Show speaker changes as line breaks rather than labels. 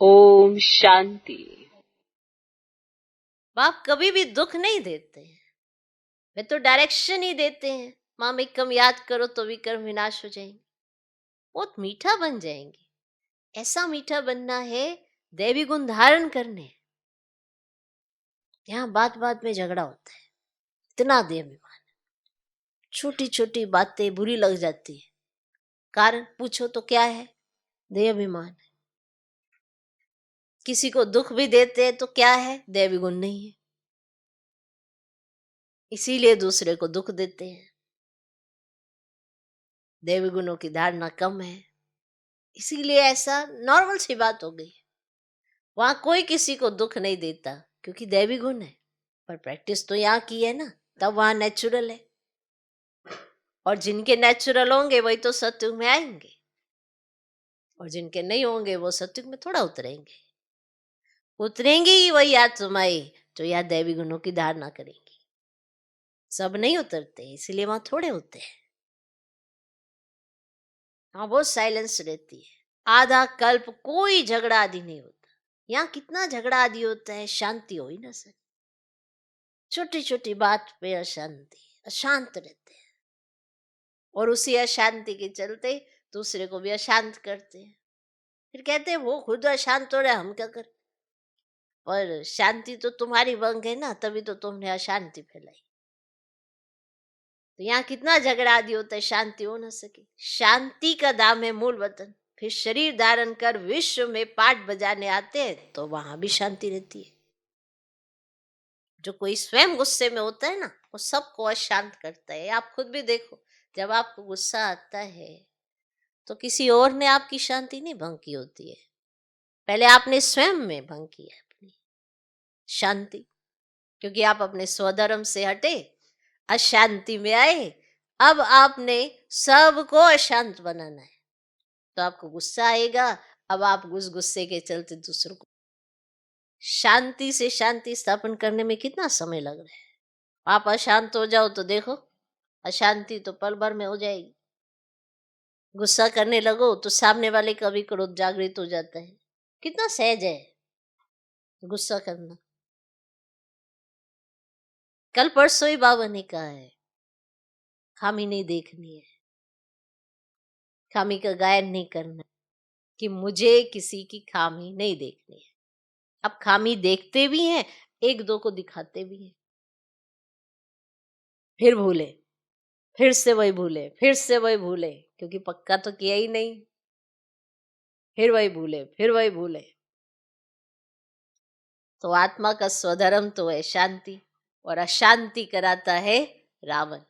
ओम शांति।
बाप कभी भी दुख नहीं देते हैं, वे तो डायरेक्शन ही देते हैं। मामेकम याद करो तो विकर्म विनाश हो जाएंगे, बहुत मीठा बन जाएंगे। ऐसा मीठा बनना है, दैवी गुण धारण करने। यहाँ बात बात में झगड़ा होता है, इतना देहाभिमान, छोटी छोटी बातें बुरी लग जाती है। कारण पूछो तो क्या है? देहाभिमान। किसी को दुख भी देते हैं तो क्या है? दैवी गुण नहीं है, इसीलिए दूसरे को दुख देते हैं। दैवी गुणों की धारणा कम है, इसीलिए ऐसा नॉर्मल सी बात हो गई। वहां कोई किसी को दुख नहीं देता क्योंकि दैवी गुण है, पर प्रैक्टिस तो यहाँ की है ना, तब वहां नेचुरल है। और जिनके नेचुरल होंगे वही तो सत्युग में आएंगे, और जिनके नहीं होंगे वो सत्युग में थोड़ा उतरेंगे। उतरेंगे ही वही आत्माएं जो यहाँ दैवी गुणों की धारणा करेंगी। सब नहीं उतरते, इसलिए वहां थोड़े होते हैं। हाँ, बहुत साइलेंस रहती है। आधा कल्प कोई झगड़ा आदि नहीं होता। यहाँ कितना झगड़ा आदि होता है, शांति हो ही ना सके। छोटी छोटी बात पे अशांति, अशांत रहते हैं, और उसी अशांति के चलते दूसरे को भी अशांत करते हैं। फिर कहते हैं वो खुद अशांत हो रहा है, हम क्या करें? पर शांति तो तुम्हारी भंग है ना, तभी तो तुमने अशांति फैलाई। तो यहाँ कितना झगड़ा आदि होता है, शांति हो ना सके। शांति का दाम है मूल वतन। फिर शरीर धारण कर विश्व में पाठ बजाने आते हैं तो वहां भी शांति रहती है। जो कोई स्वयं गुस्से में होता है ना, वो सबको अशांत करता है। आप खुद भी देखो, जब आपको गुस्सा आता है तो किसी और ने आपकी शांति नहीं भंग की होती है, पहले आपने स्वयं में भंग की है अपनी शांति। क्योंकि आप अपने स्वधर्म से हटे, अशांति में आए, अब आपने सबको अशांत बनाना है, तो आपको गुस्सा आएगा। अब आप गुस्से के चलते दूसरों को शांति से शांति स्थापन करने में कितना समय लग रहा है। आप अशांत हो जाओ तो देखो, अशांति तो पल भर में हो जाएगी। गुस्सा करने लगो तो सामने वाले का भी क्रोध जागृत हो जाता है। कितना सहज है गुस्सा करना। कल परसों ही बाबा ने कहा है, खामी नहीं देखनी है, खामी का गायन नहीं करना, कि मुझे किसी की खामी नहीं देखनी है। अब खामी देखते भी हैं, एक दो को दिखाते भी हैं, फिर भूले, फिर से वही भूले, फिर से वही भूले, क्योंकि पक्का तो किया ही नहीं। फिर वही भूले, फिर वही भूले। तो आत्मा का स्वधर्म तो है शांति, और अशांति कराता है रावण।